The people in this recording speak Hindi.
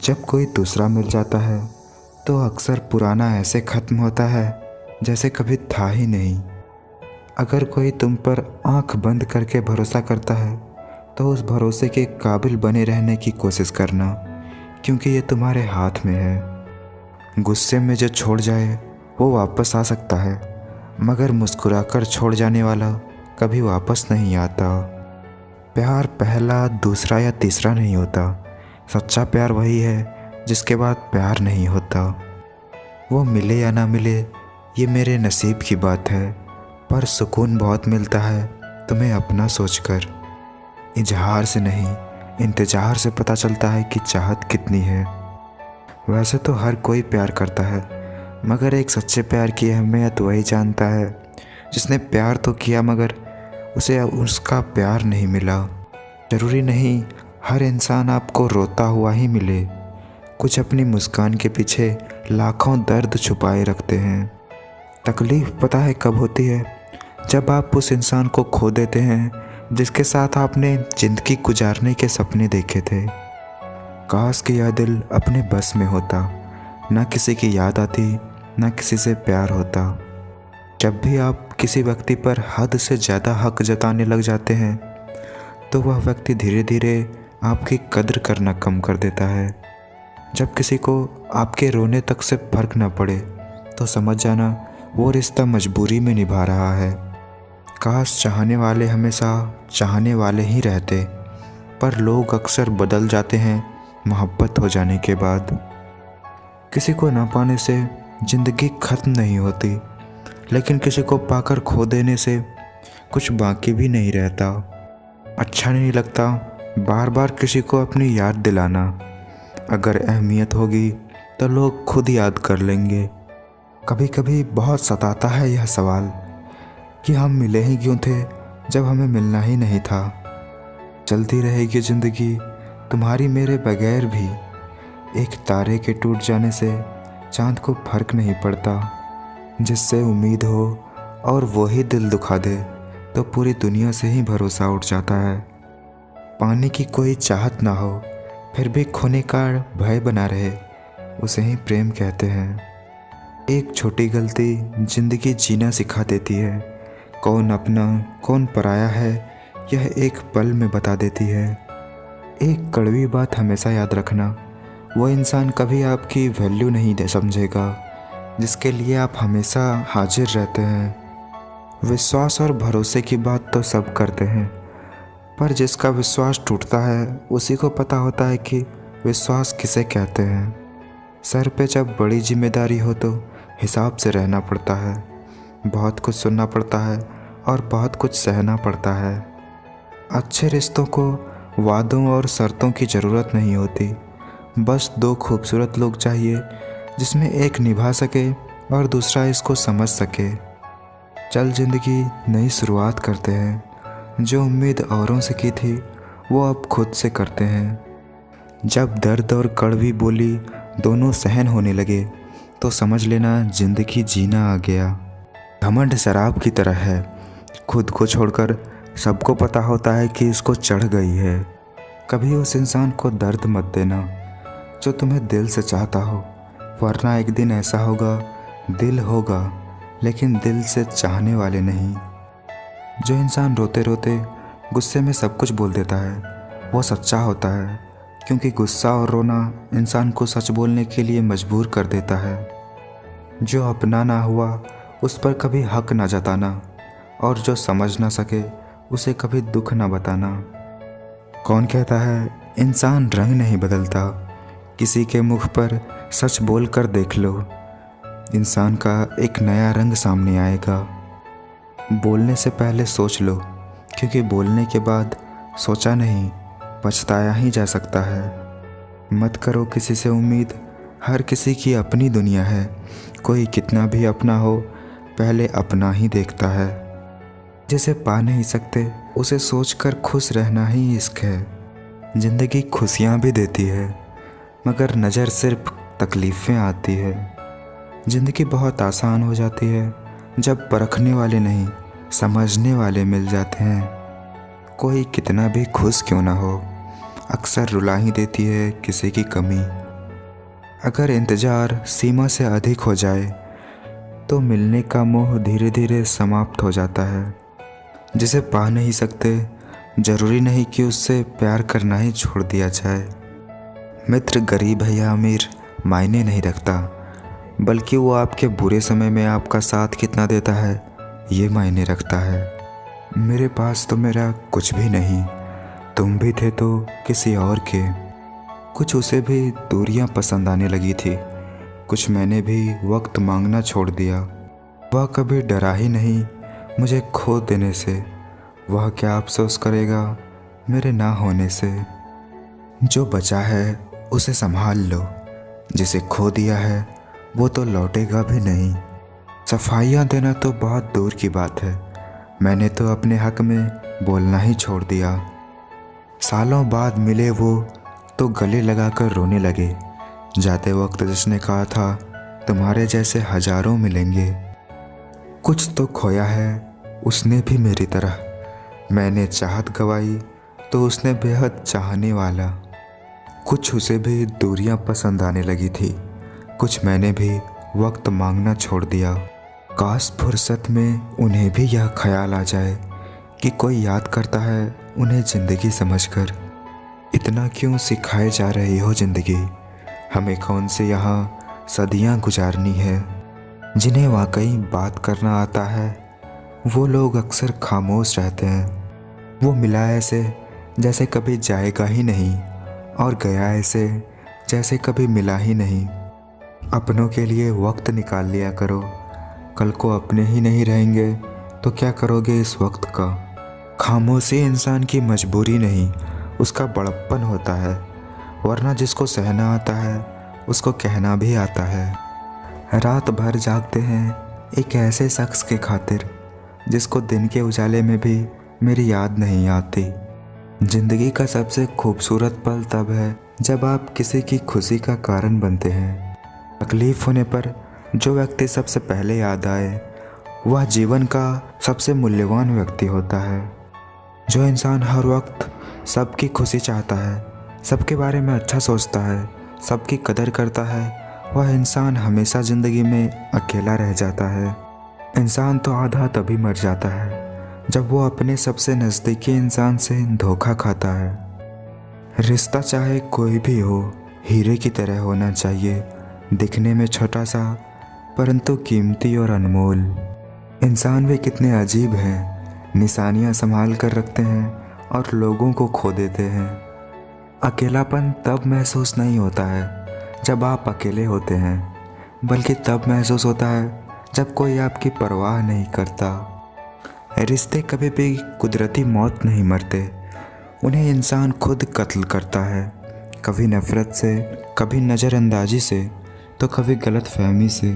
जब कोई दूसरा मिल जाता है तो अक्सर पुराना ऐसे ख़त्म होता है जैसे कभी था ही नहीं। अगर कोई तुम पर आंख बंद करके भरोसा करता है तो उस भरोसे के काबिल बने रहने की कोशिश करना, क्योंकि ये तुम्हारे हाथ में है। गुस्से में जो छोड़ जाए वो वापस आ सकता है, मगर मुस्कुराकर छोड़ जाने वाला कभी वापस नहीं आता। प्यार पहला, दूसरा या तीसरा नहीं होता। सच्चा प्यार वही है जिसके बाद प्यार नहीं होता। वो मिले या ना मिले ये मेरे नसीब की बात है, पर सुकून बहुत मिलता है तुम्हें अपना सोचकर। इजहार से नहीं, इंतज़ार से पता चलता है कि चाहत कितनी है। वैसे तो हर कोई प्यार करता है, मगर एक सच्चे प्यार की अहमियत वही जानता है जिसने प्यार तो किया मगर उसे उसका प्यार नहीं मिला। ज़रूरी नहीं हर इंसान आपको रोता हुआ ही मिले। कुछ अपनी मुस्कान के पीछे लाखों दर्द छुपाए रखते हैं। तकलीफ़ पता है कब होती है? जब आप उस इंसान को खो देते हैं जिसके साथ आपने ज़िंदगी गुजारने के सपने देखे थे। काश कि यह दिल अपने बस में होता, ना किसी की याद आती, ना किसी से प्यार होता। जब भी आप किसी व्यक्ति पर हद से ज़्यादा हक जताने लग जाते हैं तो वह व्यक्ति धीरे धीरे आपकी कद्र करना कम कर देता है। जब किसी को आपके रोने तक से फ़र्क न पड़े तो समझ जाना वो रिश्ता मजबूरी में निभा रहा है। काश चाहने वाले हमेशा चाहने वाले ही रहते, पर लोग अक्सर बदल जाते हैं मोहब्बत हो जाने के बाद। किसी को ना पाने से ज़िंदगी ख़त्म नहीं होती, लेकिन किसी को पाकर खो देने से कुछ बाकी भी नहीं रहता। अच्छा नहीं लगता बार बार किसी को अपनी याद दिलाना। अगर अहमियत होगी तो लोग खुद याद कर लेंगे। कभी कभी बहुत सताता है यह सवाल कि हम मिले ही क्यों थे जब हमें मिलना ही नहीं था। चलती रहेगी ज़िंदगी तुम्हारी मेरे बगैर भी। एक तारे के टूट जाने से चाँद को फर्क नहीं पड़ता। जिससे उम्मीद हो और वही दिल दुखा दे तो पूरी दुनिया से ही भरोसा उठ जाता है। पाने की कोई चाहत ना हो फिर भी खोने का भय बना रहे, उसे ही प्रेम कहते हैं। एक छोटी गलती जिंदगी जीना सिखा देती है। कौन अपना कौन पराया है यह एक पल में बता देती है। एक कड़वी बात हमेशा याद रखना, वो इंसान कभी आपकी वैल्यू नहीं दे समझेगा जिसके लिए आप हमेशा हाजिर रहते हैं। विश्वास और भरोसे की बात तो सब करते हैं, पर जिसका विश्वास टूटता है उसी को पता होता है कि विश्वास किसे कहते हैं। सर पे जब बड़ी जिम्मेदारी हो तो हिसाब से रहना पड़ता है। बहुत कुछ सुनना पड़ता है और बहुत कुछ सहना पड़ता है। अच्छे रिश्तों को वादों और शर्तों की ज़रूरत नहीं होती, बस दो खूबसूरत लोग चाहिए जिसमें एक निभा सके और दूसरा इसको समझ सके। चल ज़िंदगी नई शुरुआत करते हैं। जो उम्मीद औरों से की थी वो अब खुद से करते हैं। जब दर्द और कड़वी बोली दोनों सहन होने लगे तो समझ लेना ज़िंदगी जीना आ गया। घमंड शराब की तरह है, खुद को छोड़कर सबको पता होता है कि इसको चढ़ गई है। कभी उस इंसान को दर्द मत देना जो तुम्हें दिल से चाहता हो, वरना एक दिन ऐसा होगा दिल होगा लेकिन दिल से चाहने वाले नहीं। जो इंसान रोते रोते गुस्से में सब कुछ बोल देता है वो सच्चा होता है, क्योंकि गुस्सा और रोना इंसान को सच बोलने के लिए मजबूर कर देता है। जो अपना ना हुआ उस पर कभी हक ना जताना, और जो समझ ना सके उसे कभी दुख ना बताना। कौन कहता है इंसान रंग नहीं बदलता? किसी के मुख पर सच बोल कर देख लो, इंसान का एक नया रंग सामने आएगा। बोलने से पहले सोच लो, क्योंकि बोलने के बाद सोचा नहीं पछताया ही जा सकता है। मत करो किसी से उम्मीद, हर किसी की अपनी दुनिया है। कोई कितना भी अपना हो पहले अपना ही देखता है। जिसे पा नहीं सकते उसे सोचकर खुश रहना ही इश्क है। ज़िंदगी खुशियाँ भी देती है मगर नज़र सिर्फ तकलीफ़ें आती है। ज़िंदगी बहुत आसान हो जाती है जब परखने वाले नहीं समझने वाले मिल जाते हैं। कोई कितना भी खुश क्यों ना हो, अक्सर रुला ही देती है किसी की कमी। अगर इंतज़ार सीमा से अधिक हो जाए तो मिलने का मोह धीरे धीरे समाप्त हो जाता है। जिसे पा नहीं सकते, ज़रूरी नहीं कि उससे प्यार करना ही छोड़ दिया जाए। मित्र गरीब है या अमीर मायने नहीं रखता, बल्कि वो आपके बुरे समय में आपका साथ कितना देता है ये मायने रखता है। मेरे पास तो मेरा कुछ भी नहीं, तुम भी थे तो किसी और के। कुछ उसे भी दूरियां पसंद आने लगी थी, कुछ मैंने भी वक्त मांगना छोड़ दिया। वह कभी डरा ही नहीं मुझे खो देने से, वह क्या अफसोस करेगा मेरे ना होने से। जो बचा है उसे संभाल लो, जिसे खो दिया है वो तो लौटेगा भी नहीं। सफाइयाँ देना तो बहुत दूर की बात है, मैंने तो अपने हक में बोलना ही छोड़ दिया। सालों बाद मिले वो तो गले लगाकर रोने लगे। जाते वक्त जिसने कहा था तुम्हारे जैसे हजारों मिलेंगे। कुछ तो खोया है उसने भी मेरी तरह, मैंने चाहत गवाई तो उसने बेहद चाहने वाला। कुछ उसे भी दूरियां पसंद आने लगी थी, कुछ मैंने भी वक्त मांगना छोड़ दिया। काश फुर्सत में उन्हें भी यह ख्याल आ जाए कि कोई याद करता है उन्हें ज़िंदगी समझकर। इतना क्यों सिखाए जा रही हो ज़िंदगी, हमें कौन से यहाँ सदियाँ गुजारनी है। जिन्हें वाकई बात करना आता है वो लोग अक्सर खामोश रहते हैं। वो मिला ऐसे जैसे कभी जाएगा ही नहीं, और गया ऐसे जैसे कभी मिला ही नहीं। अपनों के लिए वक्त निकाल लिया करो, कल को अपने ही नहीं रहेंगे तो क्या करोगे इस वक्त का। खामोशी इंसान की मजबूरी नहीं, उसका बड़प्पन होता है, वरना जिसको सहना आता है उसको कहना भी आता है। रात भर जागते हैं एक ऐसे शख्स के खातिर जिसको दिन के उजाले में भी मेरी याद नहीं आती। जिंदगी का सबसे खूबसूरत पल तब है जब आप किसी की खुशी का कारण बनते हैं। तकलीफ होने पर जो व्यक्ति सबसे पहले याद आए वह जीवन का सबसे मूल्यवान व्यक्ति होता है। जो इंसान हर वक्त सबकी खुशी चाहता है, सबके बारे में अच्छा सोचता है, सबकी कदर करता है, वह इंसान हमेशा ज़िंदगी में अकेला रह जाता है। इंसान तो आधा तभी मर जाता है जब वो अपने सबसे नज़दीकी इंसान से धोखा खाता है। रिश्ता चाहे कोई भी हो, हीरे की तरह होना चाहिए, दिखने में छोटा सा परंतु कीमती और अनमोल। इंसान भी कितने अजीब हैं, निशानियाँ संभाल कर रखते हैं और लोगों को खो देते हैं। अकेलापन तब महसूस नहीं होता है जब आप अकेले होते हैं, बल्कि तब महसूस होता है जब कोई आपकी परवाह नहीं करता। रिश्ते कभी भी कुदरती मौत नहीं मरते, उन्हें इंसान खुद कत्ल करता है, कभी नफ़रत से, कभी नज़रअंदाजी से, तो कभी गलतफहमी से।